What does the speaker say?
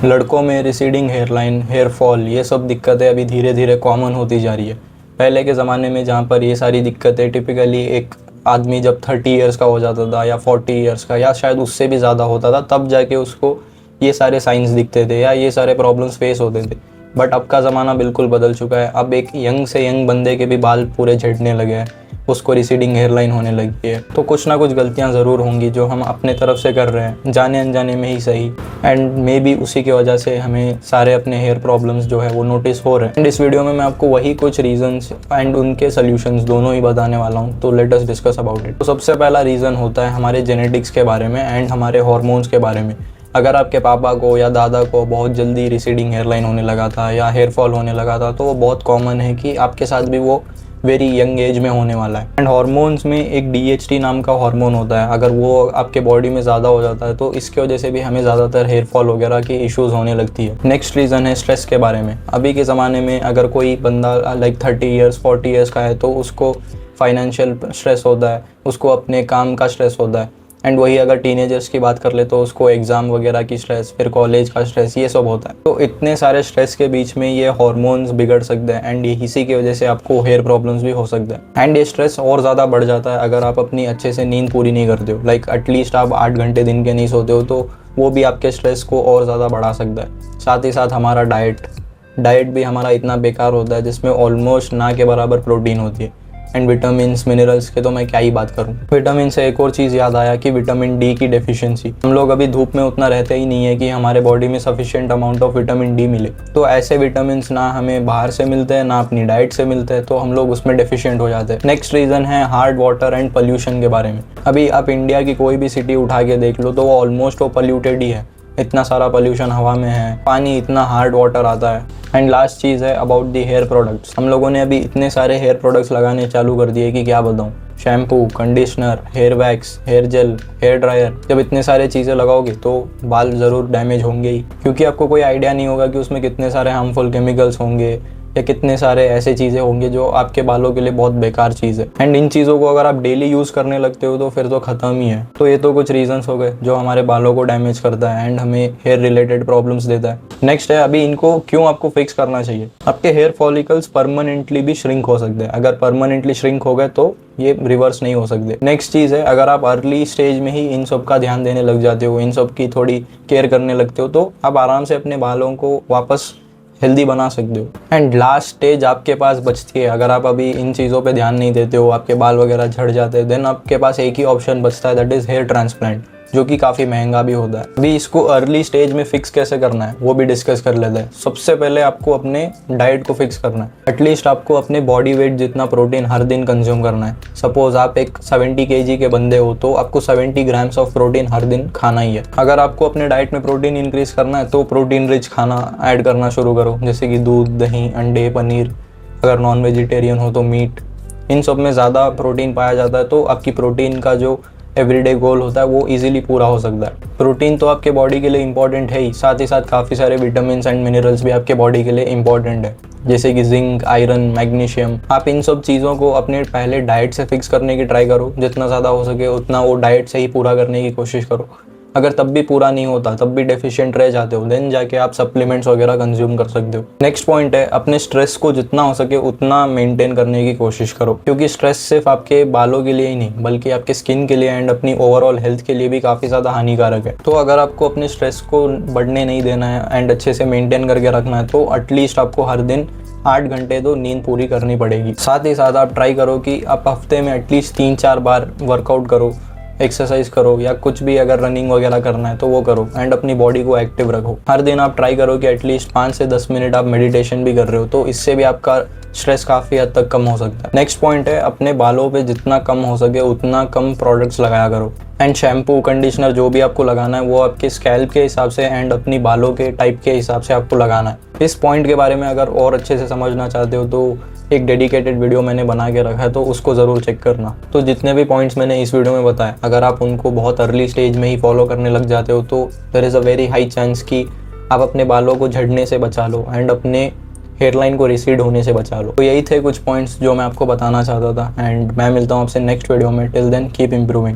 लड़कों में receding hairline, hair fall, ये सब दिक्कतें अभी धीरे धीरे कॉमन होती जा रही है। पहले के ज़माने में जहाँ पर ये सारी दिक्कतें टिपिकली एक आदमी जब 30 ईयर्स का हो जाता था या 40 ईयर्स का या शायद उससे भी ज़्यादा होता था, तब जाके उसको ये सारे साइंस दिखते थे या ये सारे प्रॉब्लम्स फेस होते थे। बट अब का ज़माना बिल्कुल बदल चुका है। अब एक यंग से यंग बंदे के भी बाल पूरे झड़ने लगे हैं, उसको रिसीडिंग हेयरलाइन होने लगी है। तो कुछ ना कुछ गलतियां ज़रूर होंगी जो हम अपने तरफ से कर रहे हैं, जाने अनजाने में ही सही, एंड मे बी उसी की वजह से हमें सारे अपने हेयर प्रॉब्लम्स जो है वो नोटिस हो रहे हैं। एंड इस वीडियो में मैं आपको वही कुछ रीजंस एंड उनके सोल्यूशंस दोनों ही बताने वाला हूँ। तो let us discuss about it. तो सबसे पहला रीज़न होता है हमारे जेनेटिक्स के बारे में एंड हमारे हार्मोन्स के बारे में। अगर आपके पापा को या दादा को बहुत जल्दी रिसीडिंग हेयरलाइन होने लगा था या हेयर फॉल होने लगा था, तो वो बहुत कॉमन है कि आपके साथ भी वो वेरी यंग एज में होने वाला है। एंड हार्मोन्स में एक DHT नाम का हार्मोन होता है, अगर वो आपके बॉडी में ज़्यादा हो जाता है तो इसकी वजह से भी हमें ज़्यादातर हेयर फॉल वगैरह की इश्यूज़ होने लगती है। नेक्स्ट रीज़न है स्ट्रेस के बारे में। अभी के ज़माने में अगर कोई बंदा लाइक 30 ईयर्स 40 ईयर्स का है तो उसको फाइनेंशियल स्ट्रेस होता है, उसको अपने काम का स्ट्रेस होता है। एंड वही अगर टीनेजर्स की बात कर ले तो उसको एग्ज़ाम वगैरह की स्ट्रेस, फिर कॉलेज का स्ट्रेस, ये सब होता है। तो इतने सारे स्ट्रेस के बीच में ये हार्मोन्स बिगड़ सकते हैं एंड इसी की वजह से आपको हेयर प्रॉब्लम्स भी हो सकते हैं। एंड ये स्ट्रेस और ज़्यादा बढ़ जाता है अगर आप अपनी अच्छे से नींद पूरी नहीं करते हो। लाइक एटलीस्ट आप 8 घंटे दिन के नहीं सोते हो, तो वो भी आपके स्ट्रेस को और ज़्यादा बढ़ा सकता है। साथ ही साथ हमारा डाइट भी हमारा इतना बेकार होता है जिसमें ऑलमोस्ट ना के बराबर प्रोटीन होती है। एंड विटामिन्स मिनरल्स के तो मैं क्या ही बात करूं। विटामिन से एक और चीज़ याद आया कि विटामिन D की डेफिशिएंसी। हम लोग अभी धूप में उतना रहते ही नहीं है कि हमारे बॉडी में sufficient amount of vitamin D मिले। तो ऐसे विटामिन्स ना हमें बाहर से मिलते हैं ना अपनी डाइट से मिलते हैं, तो हम लोग उसमें डेफिशिएंट हो जाते हैं। नेक्स्ट रीज़न है हार्ड वाटर एंड पोल्यूशन के बारे में। अभी आप इंडिया की कोई भी सिटी उठा के देख लो तो वो ऑलमोस्ट वो पोल्यूटेड ही है। इतना सारा पोल्यूशन हवा में है, पानी इतना हार्ड वाटर आता है। एंड लास्ट चीज़ है अबाउट दी हेयर प्रोडक्ट्स। हम लोगों ने अभी इतने सारे हेयर प्रोडक्ट्स लगाने चालू कर दिए कि क्या बताऊँ। Shampoo, conditioner, hair wax, hair gel, hair dryer, जब इतने सारे चीज़ें लगाओगे तो बाल ज़रूर डैमेज होंगे ही, क्योंकि आपको कोई आइडिया नहीं होगा कि उसमें कितने सारे हार्मफुल केमिकल्स होंगे या कितने सारे ऐसे चीज़ें होंगे जो आपके बालों के लिए बहुत बेकार चीज़ है। एंड इन चीज़ों को अगर आप डेली यूज़ करने लगते हो तो फिर तो ख़त्म ही है। तो ये तो कुछ रीजंस हो गए जो हमारे बालों को डैमेज करता है एंड हमें हेयर रिलेटेड प्रॉब्लम्स देता है। नेक्स्ट है अभी इनको क्यों आपको फिक्स करना चाहिए। आपके हेयर फॉलिकल्स परमानेंटली भी श्रिंक हो सकते हैं। अगर परमानेंटली श्रिंक हो गए तो ये रिवर्स नहीं हो सकते। नेक्स्ट चीज़ है अगर आप अर्ली स्टेज में ही इन सब का ध्यान देने लग जाते हो, इन सब की थोड़ी केयर करने लगते हो, तो आप आराम से अपने बालों को वापस हेल्दी बना सकते हो। एंड लास्ट स्टेज आपके पास बचती है। अगर आप अभी इन चीज़ों पे ध्यान नहीं देते हो, आपके बाल वगैरह झड़ जाते हैं, देन आपके पास एक ही ऑप्शन बचता है, दैट इज़ हेयर ट्रांसप्लांट, जो कि काफ़ी महंगा भी होता है। अभी इसको अर्ली स्टेज में फिक्स कैसे करना है वो भी डिस्कस कर लेते हैं। सबसे पहले आपको अपने डाइट को फिक्स करना है। एटलीस्ट आपको अपने बॉडी वेट जितना प्रोटीन हर दिन कंज्यूम करना है। सपोज आप एक 70 kg के बंदे हो तो आपको 70 ग्राम्स ऑफ प्रोटीन हर दिन खाना ही है। अगर आपको अपने डाइट में प्रोटीन इंक्रीज करना है तो प्रोटीन रिच खाना ऐड करना शुरू करो, जैसे कि दूध, दही, अंडे, पनीर। अगर नॉन वेजिटेरियन हो तो मीट। इन सब में ज़्यादा प्रोटीन पाया जाता है तो आपकी प्रोटीन का जो एवरीडे गोल होता है वो इजीली पूरा हो सकता है। प्रोटीन तो आपके बॉडी के लिए इंपॉर्टेंट है ही, साथ ही साथ काफ़ी सारे विटामिन एंड मिनरल्स भी आपके बॉडी के लिए इंपॉर्टेंट है, जैसे कि जिंक, आयरन, मैग्नीशियम। आप इन सब चीज़ों को अपने पहले डाइट से फिक्स करने की ट्राई करो। जितना ज़्यादा हो सके उतना वो डाइट से ही पूरा करने की कोशिश करो। अगर तब भी पूरा नहीं होता, तब भी डेफिशिएंट रह जाते हो, देन जाके आप सप्लीमेंट्स वगैरह कंज्यूम कर सकते हो। नेक्स्ट पॉइंट है अपने स्ट्रेस को जितना हो सके उतना मेंटेन करने की कोशिश करो, क्योंकि स्ट्रेस सिर्फ आपके बालों के लिए ही नहीं बल्कि आपके स्किन के लिए एंड अपनी ओवरऑल हेल्थ के लिए भी काफ़ी ज़्यादा हानिकारक है। तो अगर आपको अपने स्ट्रेस को बढ़ने नहीं देना है एंड अच्छे से मेंटेन करके रखना है तो एटलीस्ट आपको हर दिन 8 घंटे तो नींद पूरी करनी पड़ेगी। साथ ही साथ आप ट्राई करो कि आप हफ्ते में एटलीस्ट 3-4 बार वर्कआउट करो, एक्सरसाइज करो, या कुछ भी अगर रनिंग वगैरह करना है तो वो करो एंड अपनी बॉडी को एक्टिव रखो। हर दिन आप ट्राई करो कि एटलीस्ट 5 से 10 मिनट आप मेडिटेशन भी कर रहे हो, तो इससे भी आपका स्ट्रेस काफ़ी हद तक कम हो सकता है। नेक्स्ट पॉइंट है अपने बालों पे जितना कम हो सके उतना कम प्रोडक्ट्स लगाया करो। एंड शैम्पू, कंडीशनर जो भी आपको लगाना है वो आपके स्कैल्प के हिसाब से एंड अपनी बालों के टाइप के हिसाब से आपको लगाना है। इस पॉइंट के बारे में अगर और अच्छे से समझना चाहते हो तो एक डेडिकेटेड वीडियो मैंने बना के रखा है, तो उसको ज़रूर चेक करना। तो जितने भी पॉइंट्स मैंने इस वीडियो में बताए, अगर आप उनको बहुत अर्ली स्टेज में ही फॉलो करने लग जाते हो तो there is a very high chance कि आप अपने बालों को झड़ने से बचा लो एंड अपने हेयरलाइन को रिसीड होने से बचा लो। तो यही थे कुछ पॉइंट्स जो मैं आपको बताना चाहता था एंड मैं मिलता हूँ आपसे नेक्स्ट वीडियो में। Till then keep improving.